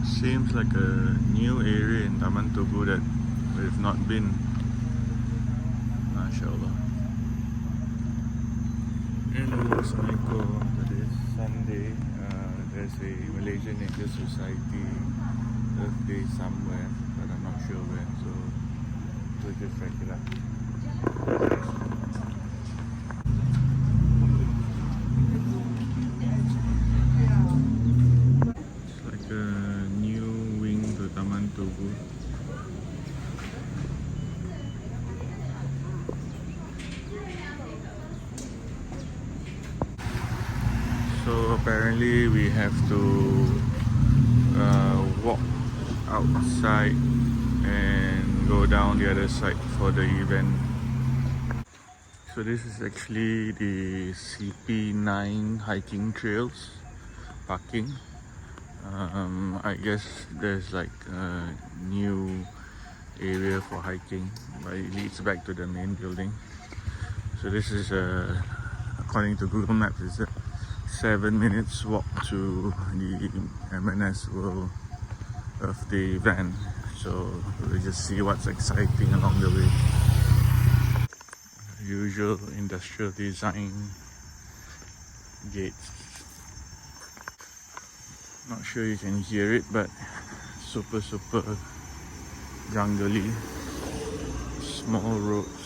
Seems like a new area in Taman Tugu that we've not been. MashaAllah. Hello, Assalamualaikum. Today is Sunday. There's a Malaysian Angel Society Earth Day somewhere, but I'm not sure where, so we'll just check it out. It's like a new wing to Taman Tugu. So apparently we have to walk outside and go down the other side for the event. So this is actually the CP9 hiking trails parking. I guess there's like a new area for hiking, but it leads back to the main building. So this is according to Google Maps, it's a 7 minutes walk to the MNS Earth Day event. So we'll just see what's exciting along the way. Usual industrial design gates. Not sure you can hear it, but super jungly. Small roads,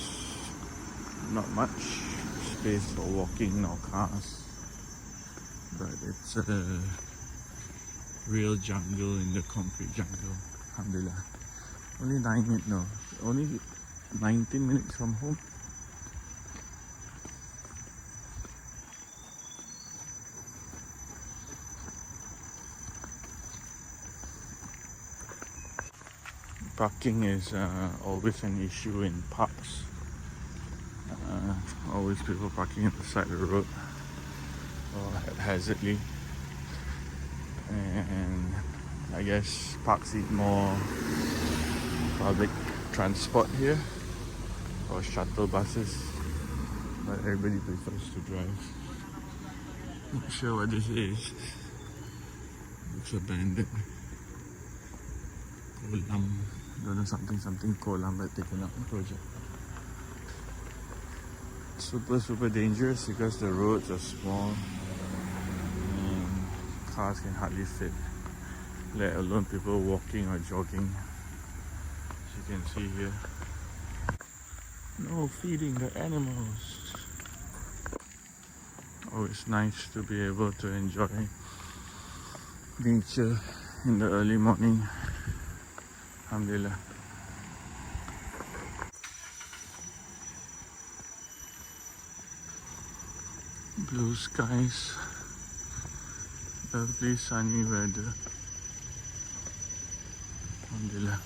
not much space for walking or cars, but it's a real jungle in the concrete jungle. Alhamdulillah. Only 9 minutes, no, only 19 minutes from home. Parking is always an issue in parks. Always people parking at the side of the road or haphazardly, and I guess parks need more public transport here or shuttle buses, but everybody prefers to drive. Not sure what this is. Looks abandoned. Kolam, don't know, something kolam, but taken up project. Super dangerous because the roads are small and cars can hardly fit, let alone people walking or jogging. As you can see here, no feeding the animals. Oh, it's nice to be able to enjoy nature in the early morning. Alhamdulillah. Blue skies, lovely sunny weather. Alhamdulillah.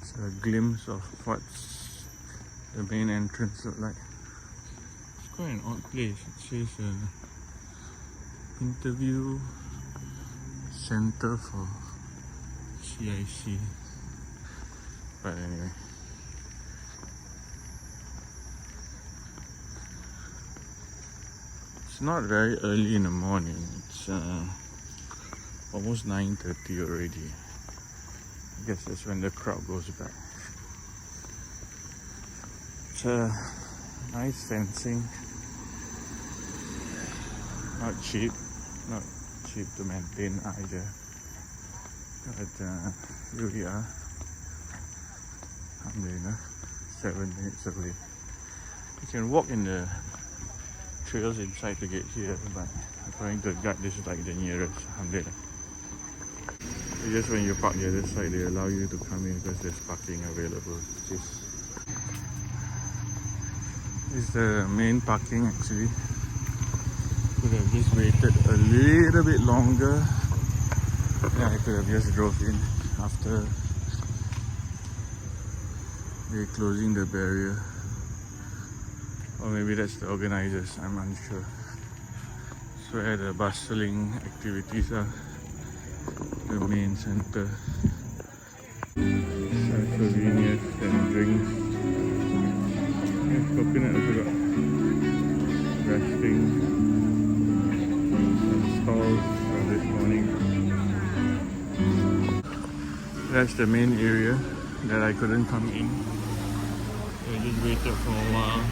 It's a glimpse of what's the main entrance look like. It's quite an odd place. It says interview center for CIC, but anyway, it's not very early in the morning. It's almost 9:30 already. I guess that's when the crowd goes back. It's a nice fencing, not cheap to maintain either, but here we are. Alhamdulillah, 7 minutes away. You can walk in the trails inside to get here, but according to the guide, this is like the nearest. Alhamdulillah. So just when you park the other side, they allow you to come in because there's parking available. This is the main parking actually. Could have just waited a little bit longer. Yeah, I could have just drove in after they're closing the barrier. Or maybe that's the organizers, I'm unsure. It's where the bustling activities are, the main center. souvenirs and drinks. Yeah, coconut also got resting. Some stalls from this morning. That's the main area that I couldn't come in. I just waited for a while.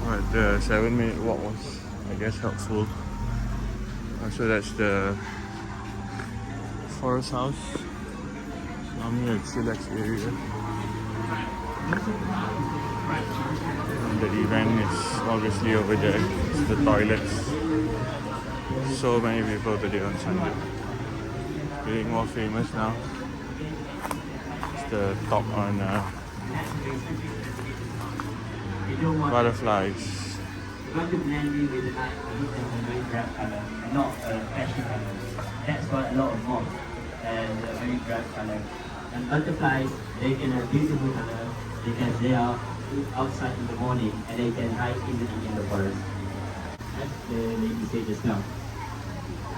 But the 7-minute walk was, I guess, helpful. So that's the forest house. Normally a chillax area. And the event is obviously over there. It's the toilets. So many people today on Sunday. Getting more famous now. It's the top on butterflies. You want to blend in with the light, you need a very bright color, not a flashy color. That's what a lot of moths and a very bright color. And butterflies, they can have beautiful color because they are outside in the morning and they can hide in the forest. As the lady said just now.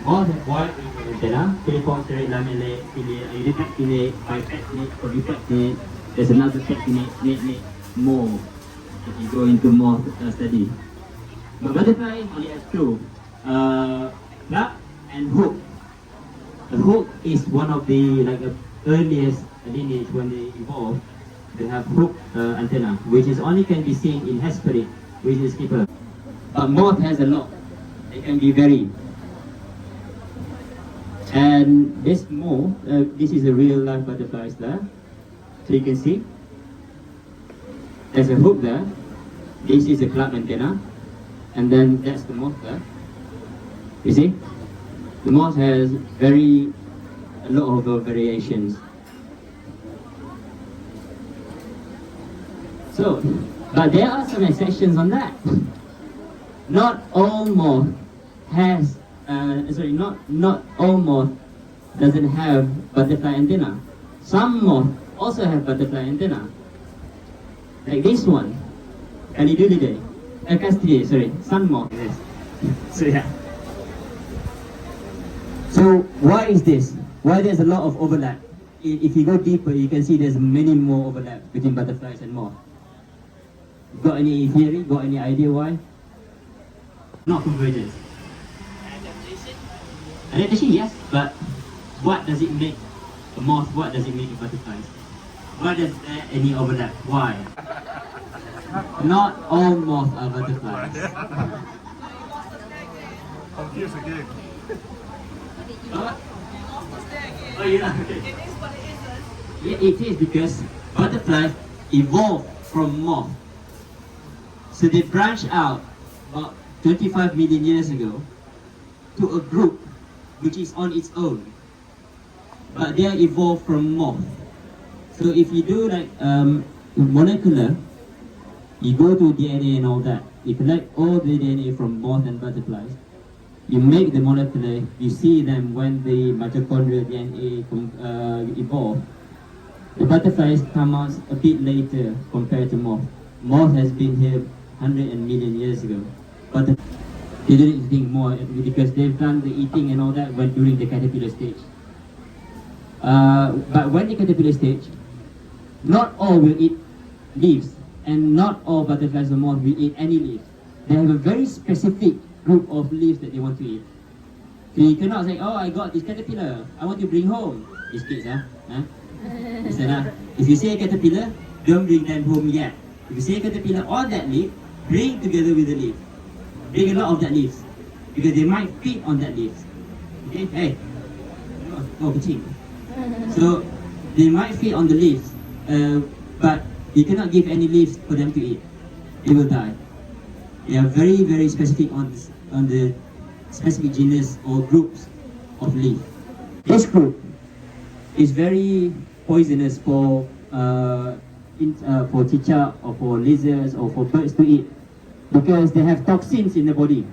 Moths have wide antenna, telephone straight lamellae, you detectinate, bipectinate, or reflectinate. There's another techtinate, more if you go into moth study. But butterfly only has two, club and hook. The hook is one of the earliest lineage when they evolved. They have hook antenna, which is only can be seen in Hesperid, which is keeper. But moth has a lot. They can be very. And this moth, this is a real life butterfly there. So you can see. There's a hook there. This is a club antenna. And then that's the moth there. You see? The moth has a lot of variations. So, but there are some exceptions on that. Not all moth has, not all moth doesn't have butterfly antenna. Some moth also have butterfly antenna. Like this one, Calidulidae. Sun moth. Yes. So yeah. So why is this? Why there's a lot of overlap? If you go deeper, you can see there's many more overlap between butterflies and moth. Got any theory? Got any idea why? Not convergence. Adaptation? Adaptation, yes. But what does it make a moth? What does it make a butterfly? Why does there any overlap? Why? Not all moths are butterflies. Confused again. Oh yeah, okay. Yeah, it is because butterflies evolved from moth. So they branched out about 25 million years ago to a group which is on its own. But they are evolved from moth. So if you do molecular, you go to DNA and all that. You collect all the DNA from moth and butterflies. You make the molecular, you see them when the mitochondrial DNA evolve. The butterflies come out a bit later compared to moth. Moth has been here 100 million years ago. But they didn't think more because they've done the eating and all that when during the caterpillar stage. But when the caterpillar stage, not all will eat leaves. And not all butterflies or moths will eat any leaves. They have a very specific group of leaves that they want to eat. So you cannot say, oh, I got this caterpillar, I want to bring home. These kids, Listen, if you see a caterpillar, don't bring them home yet. If you see a caterpillar on that leaf, bring together with the leaf. Bring a lot of that leaves. Because they might feed on that leaf. Okay, hey. Oh, kecil. So, they might feed on the leaves. But you cannot give any leaves for them to eat. They will die. They are very, very specific on the specific genus or groups of leaf. This group is very poisonous for cicak or for lizards or for birds to eat because they have toxins in the body.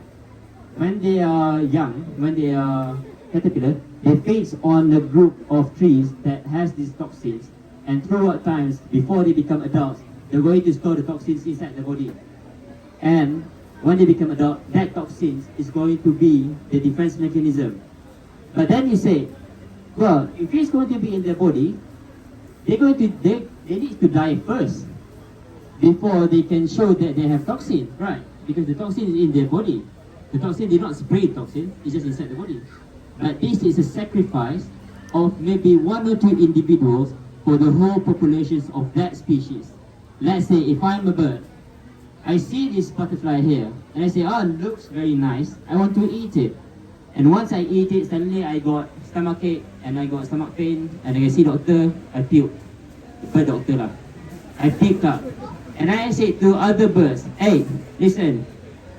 When they are young, when they are caterpillar, they feed on a group of trees that has these toxins. And throughout times, before they become adults, they're going to store the toxins inside the body. And when they become adult, that toxins is going to be the defense mechanism. But then you say, well, if it's going to be in their body, they need to die first before they can show that they have toxin, right? Because the toxin is in their body. The toxin did not spray toxin, it's just inside the body. But this is a sacrifice of maybe 1 or 2 individuals for the whole populations of that species. Let's say if I'm a bird, I see this butterfly here, and I say, oh, it looks very nice, I want to eat it. And once I eat it, suddenly I got stomachache, and I got stomach pain, and I see doctor, I puke. Bird doctor lah. I pick up, and I say to other birds, hey, listen,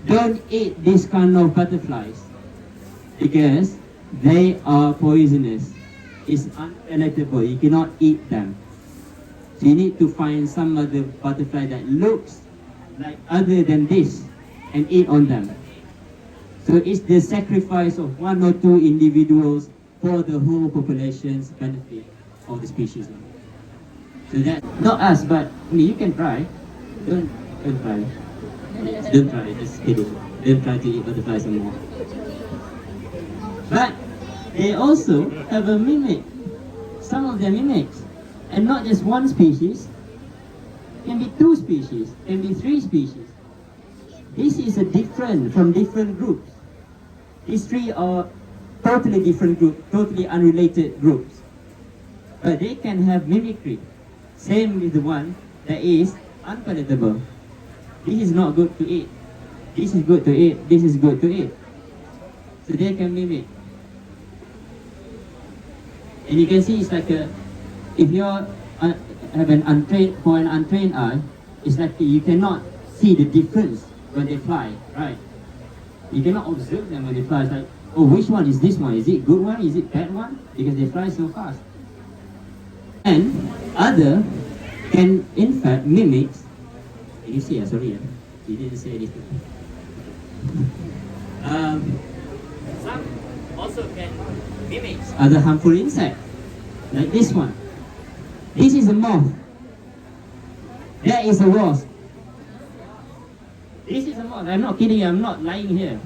don't eat this kind of butterflies, because they are poisonous. It's unpalatable, you cannot eat them. So you need to find some other butterfly that looks like other than this and eat on them. So it's the sacrifice of 1 or 2 individuals for the whole population's benefit of the species. So that, not us, but I mean, you can try. Don't try. Don't try, just kidding. Don't try to eat butterflies anymore. But they also have a mimic. Some of them mimics. And not just 1 species. Can be 2 species, can be 3 species. This is a different from different groups. These 3 are totally different groups, totally unrelated groups. But they can have mimicry. Same with the one that is unpalatable. This is not good to eat. This is good to eat. This is good to eat. So they can mimic. And you can see it's like a, if you're have an untrained eye, it's like you cannot see the difference when they fly, right? You cannot observe them when they fly. It's like, oh, which one is this one? Is it good one? Is it bad one? Because they fly so fast. And other can in fact mimic. You see, sorry, you didn't say anything. Some also can mimic other harmful insects, like this one. This is a moth. That is a wasp. This is a moth. I'm not kidding you, I'm not lying here.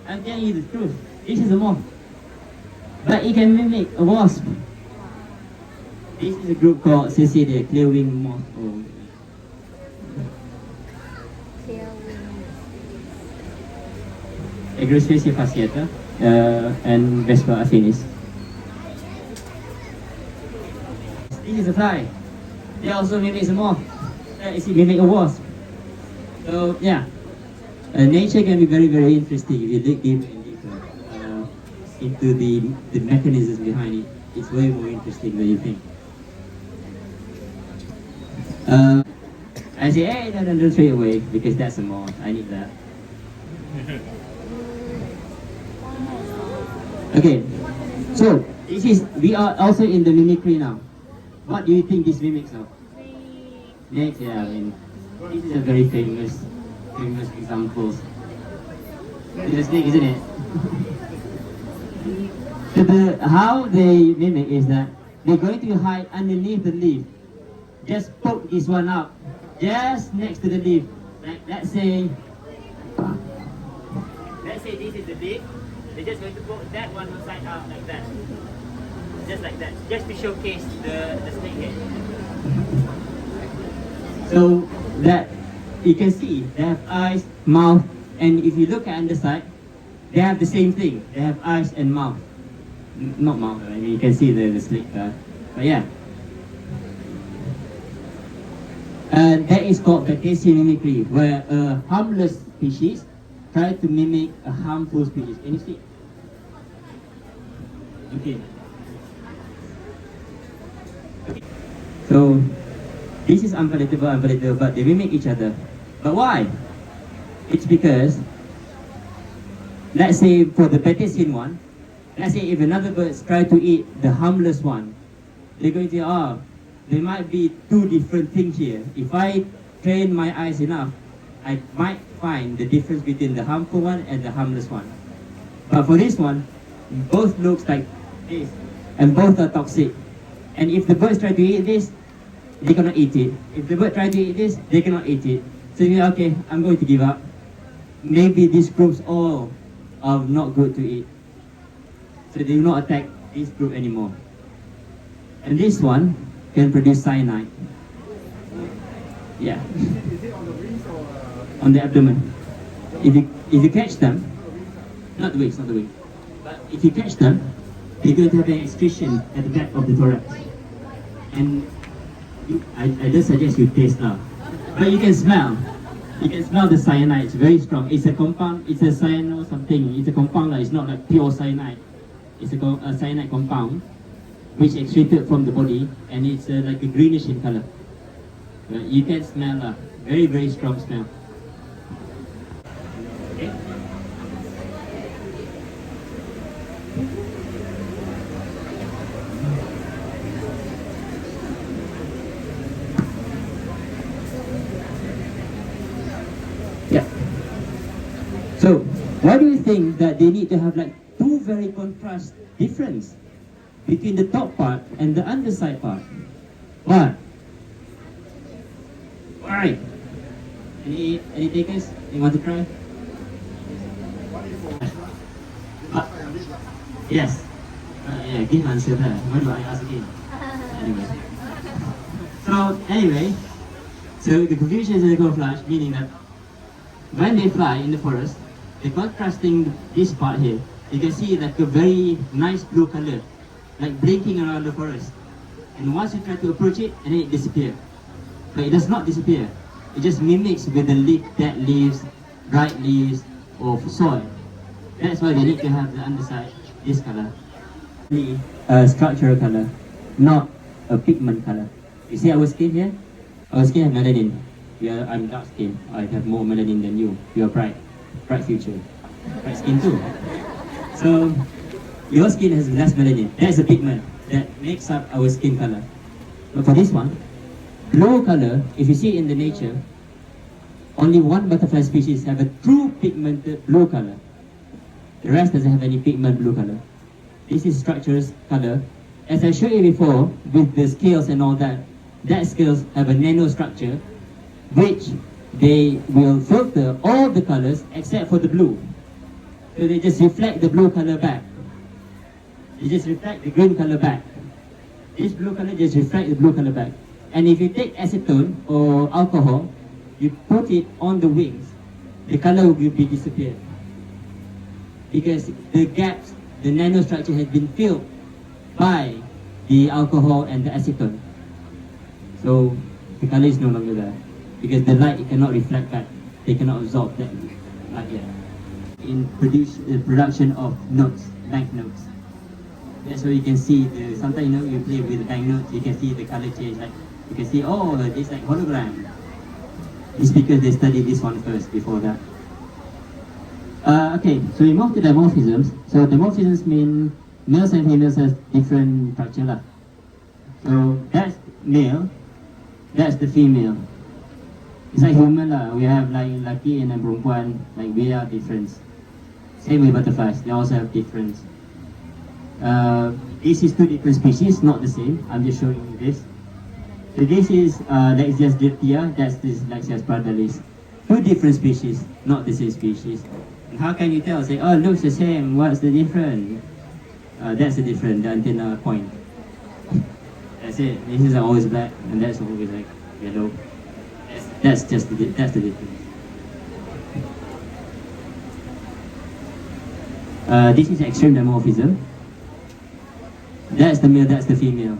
I'm telling you the truth. This is a moth. But it can mimic a wasp. This is a group called Cecilia, clear-winged moth. Agrospecia fasciata and Vespa affinis. This is a fly. They also mimic a moth. It mimic a wasp. So yeah, nature can be very, very interesting if you dig deeper and deeper into the mechanisms behind it. It's way more interesting than you think. I say, hey, no, don't throw it away because that's a moth. I need that. Okay, so we are also in the mimicry now. What do you think this mimics of? Snakes, yeah, I mean, this is a very famous example. It's a snake, isn't it? So how they mimic is that they're going to hide underneath the leaf. Just poke this one up, just next to the leaf. Like, let's say this is the leaf. They're just going to poke that one side out like that. Just like that, just to showcase the snake head. So that you can see they have eyes, mouth, and if you look at underside, they have the same thing. They have eyes and mouth. Not mouth, I mean you can see the snake but yeah. And that is called Batesian mimicry, where a harmless species try to mimic a harmful species. Can you see? Okay. So this is unpalatable, but they mimic each other. But why? It's because, let's say for the Batesian one, let's say if another bird try to eat the harmless one, they're going to there might be 2 different things here. If I train my eyes enough, I might find the difference between the harmful one and the harmless one. But for this one, both looks like this, and both are toxic. And if the birds try to eat this, they cannot eat it. If the bird try to eat this, they cannot eat it. So you know, okay, I'm going to give up. Maybe these groups all are not good to eat. So they will not attack this group anymore. And this one, can produce cyanide. Yeah. Is it on the wings or On the abdomen. If you catch them, not the wings, not the wings, but if you catch them, they're going to have an excretion at the back of the thorax. And I just suggest you taste now. But you can smell. You can smell the cyanide. It's very strong. It's a compound. It's a cyano something. It's a compound. It's not like pure cyanide. It's a cyanide compound which extracted from the body, and it's like a greenish in color. You can smell very, very strong smell. Okay. Yeah. So, why do you think that they need to have like two very contrast difference between the top part and the underside part? Why? Why? Any takers? You want to try? Yes. Yeah, give answer there. Why do I ask again? Anyway, so the confusion is go flash, meaning that when they fly in the forest, they're contrasting this part here. You can see like a very nice blue color, like blinking around the forest. And once you try to approach it, and then it disappears. But it does not disappear. It just mimics with the dead leaves, dried leaves, or soil. That's why they need to have the underside this color. A structural color, not a pigment color. You see our skin here? Our skin has melanin. I'm dark skin. I have more melanin than you. You are bright future. Bright skin too. So your skin has less melanin. That's a pigment that makes up our skin color. But for this one, blue color, if you see it in the nature, only one butterfly species have a true pigmented blue color. The rest doesn't have any pigment blue color. This is structural color. As I showed you before, with the scales and all that, scales have a nanostructure, which they will filter all the colors except for the blue. So they just reflect the blue color back. They just reflect the green color back. This blue color just reflects the blue color back. And if you take acetone or alcohol, you put it on the wings, the color will be disappeared. Because the gaps, the nanostructure has been filled by the alcohol and the acetone. So the color is no longer there. Because the light cannot reflect back. They cannot absorb that light yet. In production of notes, banknotes. That's where you can see, sometimes you play with the banknotes, you can see the color change. Like you can see, oh, it's like hologram. It's because they studied this one first before that. Okay, so we move to dimorphisms. So dimorphisms mean males and females has different structure. So that's male, that's the female. It's like human we have like laki and perempuan, like we are different. Same with butterflies, they also have difference. This is two different species, not the same. I'm just showing you this. So this is Lexias dirtia, that's this Lexias pardalis. Two different species, not the same species. And how can you tell? Say, oh, looks the same, what's the difference? That's the difference, the antenna point. That's it. This is always black, and that's always like yellow. That's the difference. This is extreme dimorphism. That's the male, that's the female.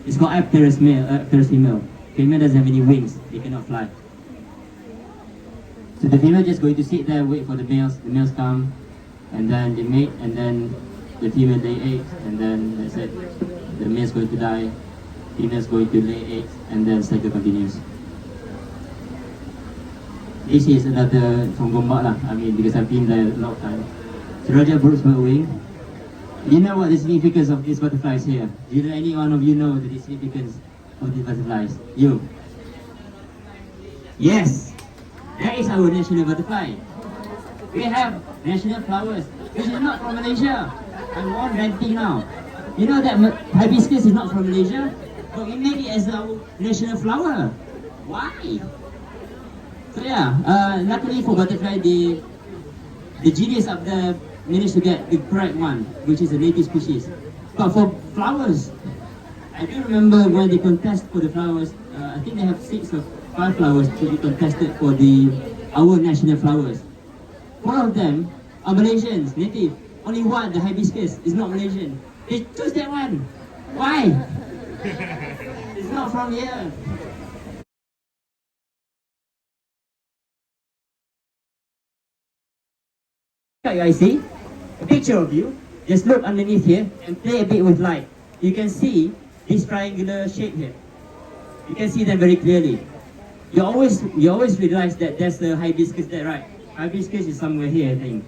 It's called apterous male, apterous female. Female doesn't have any wings, they cannot fly. So the female just going to sit there, wait for the males come, and then they mate, and then the female lay eggs, and then that's it. The male's going to die, female's going to lay eggs, and then cycle continues. This is another from Gombak because I've been there a lot of times. So Raja Brooks Birdwing. You know what the significance of these butterflies here? Do any one of you know the significance of these butterflies? You? Yes! That is our national butterfly. We have national flowers, which is not from Malaysia. I'm all ranting now. You know that hibiscus is not from Malaysia, but we made it as our national flower. Why? So yeah, luckily for butterfly, the genius up there managed to get the correct one, which is a native species. But for flowers, I do remember when they contest for the flowers, I think they have 6 or 5 flowers to be contested for our national flowers. 4 of them are Malaysians, native. Only one, the hibiscus, is not Malaysian. They choose that one. Why? It's not from here. You guys see a picture of you. Just look underneath here and play a bit with light. You can see this triangular shape here. You can see them very clearly. You always realize that there's the hibiscus there, right? Hibiscus is somewhere here, I think.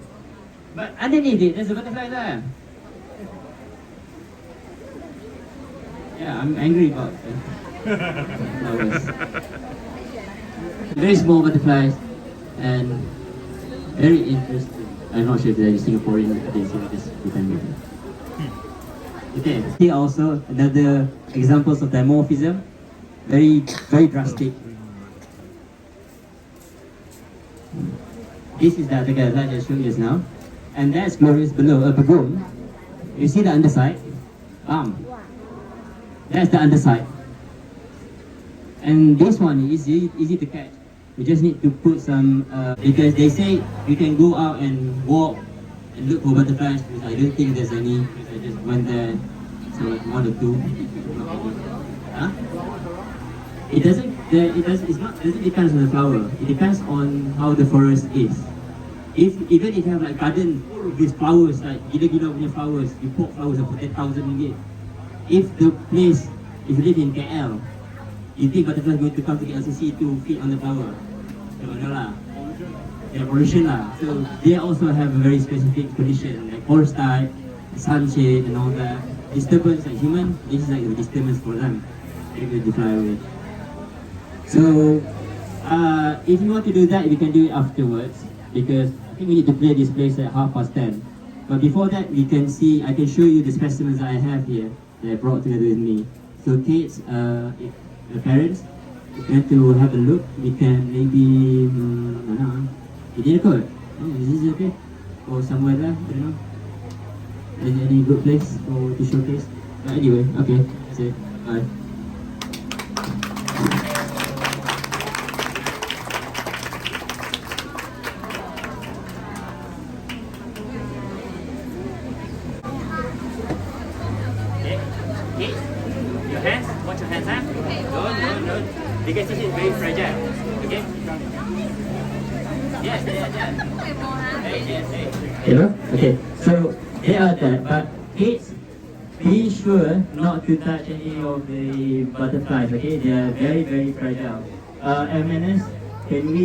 But underneath it, there's a butterfly there. Yeah, I'm angry about flowers. Very small butterflies and very interesting. I'm not sure if there is Singaporean days here this weekend. Okay, here also another examples of dimorphism. Very drastic. This is the article that I just showed you just now. And that's glorious below a baboon. You see the underside? That's the underside. And this one is easy to catch. You just need to put some, because they say you can go out and walk and look for butterflies, because I don't think there's any, because I just went there, so like 1 or 2. Huh? It doesn't depend on the flower. It depends on how the forest is. Even if you have like garden full of these flowers, like gila-gila punya flowers, you put flowers for 10,000 ringgit. If you live in KL, you think butterflies going to come to KLCC to feed on the flower? So no lah. Yeah, pollution lah. So they also have a very specific condition, like forest type, sunshade and all that. Disturbance like human, this is like a disturbance for them. They're going to fly away. So, if you want to do that, we can do it afterwards, because I think we need to clear this place at 10:30. But before that, I can show you the specimens that I have here that I brought together with me. So kids, if the parents, if you want to have a look, we can maybe, is this okay? Or somewhere there, I don't know. Is there any good place to showcase? But anyway, okay, that's it, bye. Your hands, watch your hands, huh? Don't. Because this is very fragile. Okay? Yes. Hey. Hello? Okay, so they are there, but kids, be sure not to touch any of the butterflies, okay? They are very fragile. MNS, can we,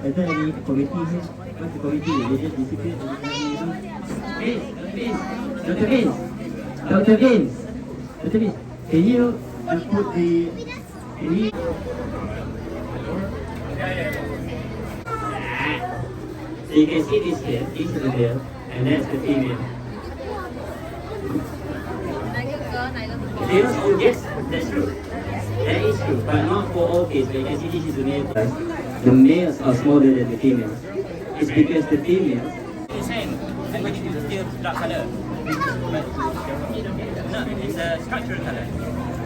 is there any committee here? What's the committee? Religious discipline? Please. Dr. Vince, can you put the... So you can see this here, this is the male, and that's the female. Yes, that's true. That is true, but not for all cases. You can see this is the male. The males are smaller than the females. It's because the females... The same, and we need to still dark color. But no, it's a structural color.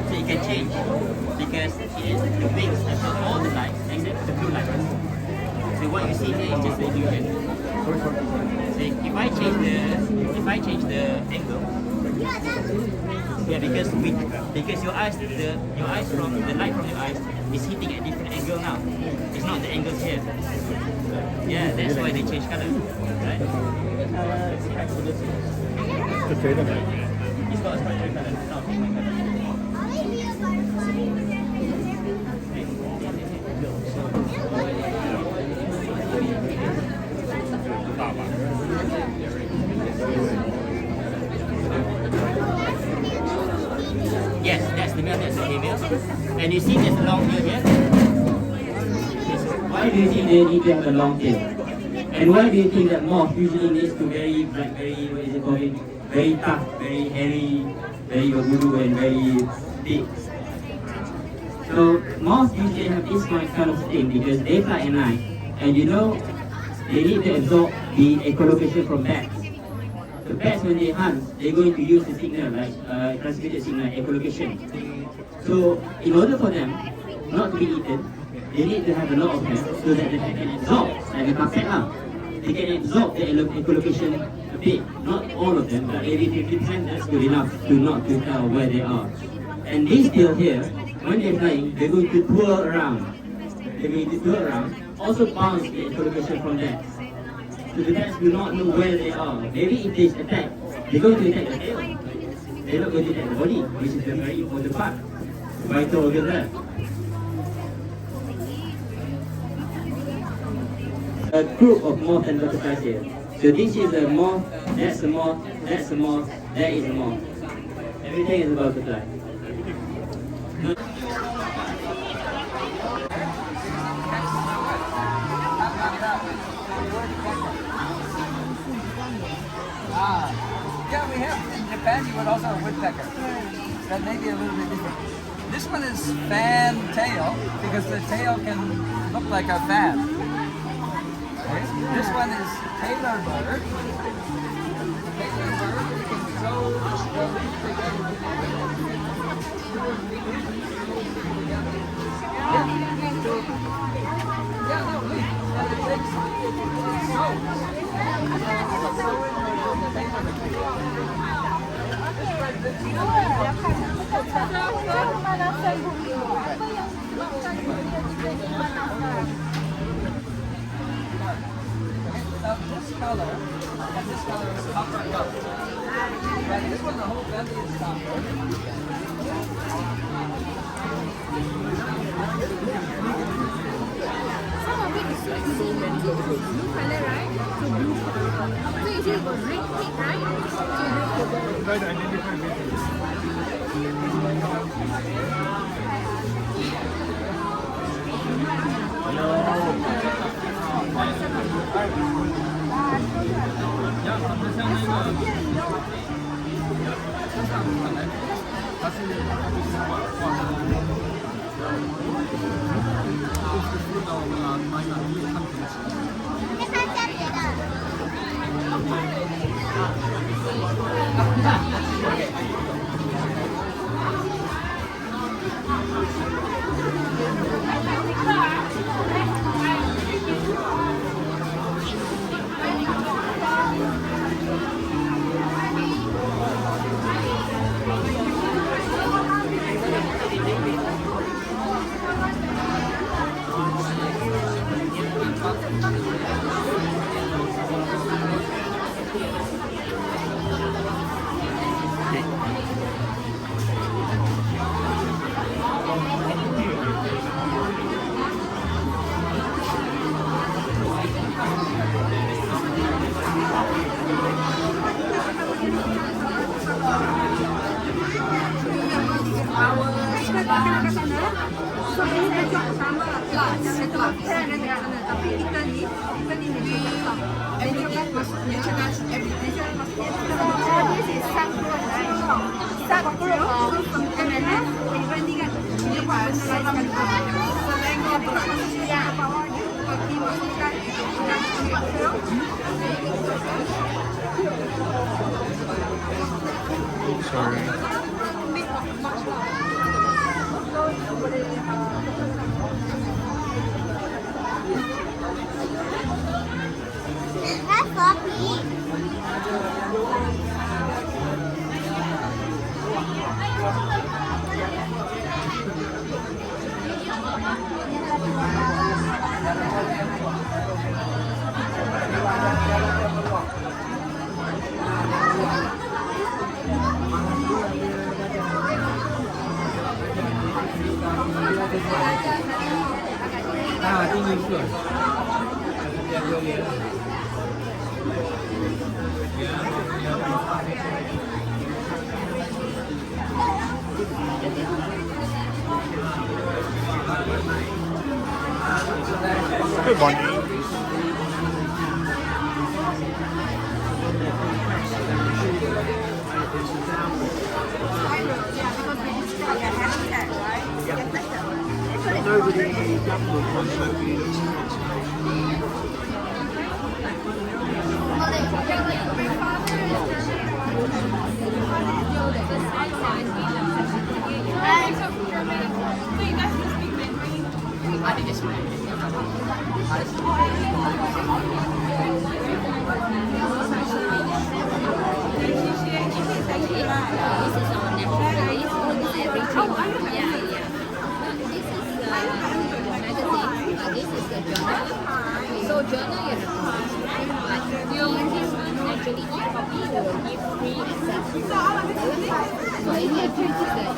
So it can change because the wings absorb all the light except the blue light. So what you see here is just the illusion. So if I change the angle, yeah, because your eyes from the light from your eyes is hitting at different angle now. It's not the angles here. Yeah, that's why they change color, right? It's got a structural color, not pigment color. Yes, that's the male, that's the female. And you see there's a long tail here. Why do you think they need to have a long tail? And why do you think that moth usually needs to very tough, very hairy, very wabudu and very big? So moths usually have this kind of thing because they fly at night, and you know they need to absorb the echolocation from bats. the bats when they hunt, they're going to use the signal like transmitted signal, echolocation. So in order for them not to be eaten, they need to have a lot of them so that they can absorb, like the carpet lah. They can absorb the echolocation a bit, not all of them, but maybe 50%, that's good enough to not to tell where they are. And these tail here, when they're flying, they're going to twirl around. They're going to twirl around, also bounce the echolocation from there. So the bats do not know where they are. Maybe if they attack, they're going to attack the tail. They're not going to attack the body, which is the very important part. Vital organ there. A group of moths and butterflies here. So this is a moth, that's a moth, that's a moth, that is a moth. Everything is a butterfly. Yeah, we have in Japan you would also have woodpecker. That may be a little bit different. This one is fan tail because the tail can look like a fan. Okay. This one is tailor bird. Tailor bird, you can sew the leaf together. Yeah, no, leaf. And it takes this color and this color is copper color. Right, this one, the whole belly is copper. Some of it is like blue color, right? So blue. So you see it was red, pink, right? Try to identify visually. This is some group, right? Some group of MNS. That's floppy. Good morning. Well, they So journal you have to subscribe, but in this one actually each copy will give free access. So any activities that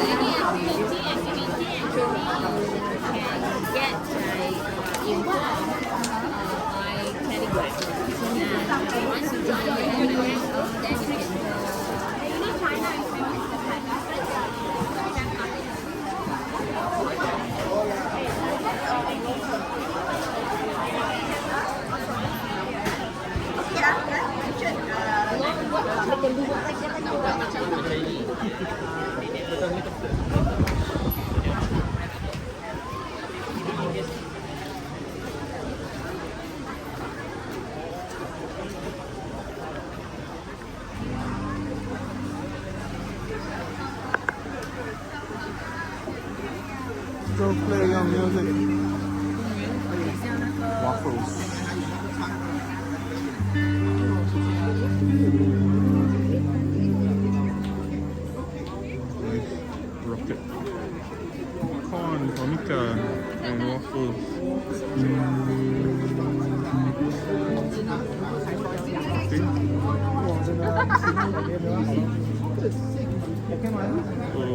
any activity actually you can get informed by Telegram. And once you join the MNS Earth, then you can China is famous for Go play your music. Waffles. Nice rocket. Corn for Mika and waffles. Oh.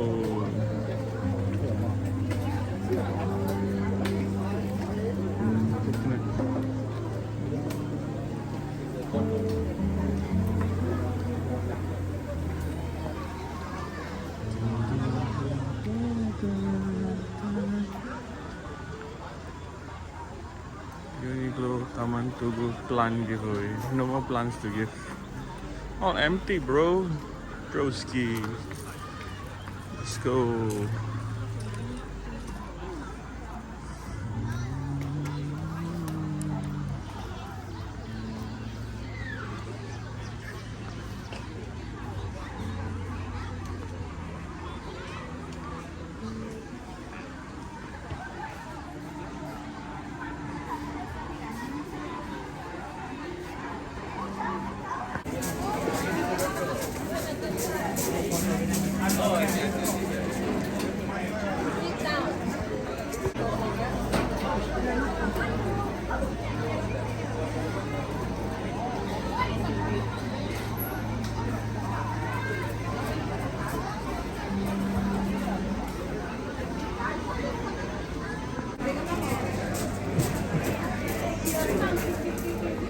Uniqlo, Taman, Tugu, plant giveaway. No more plants to give. All empty, bro. Broski. Let's go.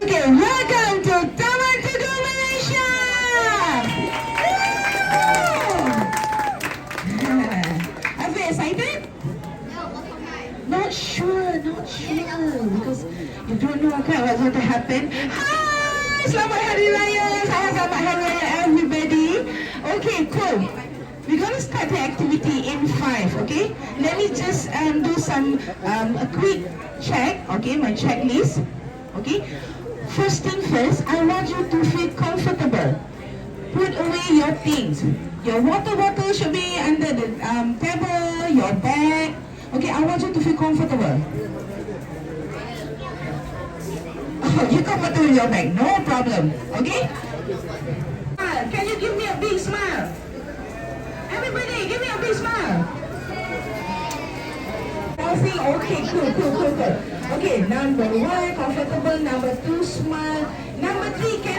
Okay, welcome to Taman Tugu, Malaysia! Are you excited? Not sure, because you don't know what's going to happen. Hi! Selamat Hari Raya! Selamat Hari Raya, everybody! Okay, cool. We're going to start the activity in 5, okay? Let me just do a quick check, okay, my checklist, okay? First thing first, I want you to feel comfortable. Put away your things. Your water bottle should be under the table, your bag. Okay, I want you to feel comfortable. Oh, you're comfortable with your bag, no problem, okay? Can you give me a big smile? Everybody, give me a big smile. Okay, cool. Okay, number 1, comfortable. Number 2, smile. Number 3, can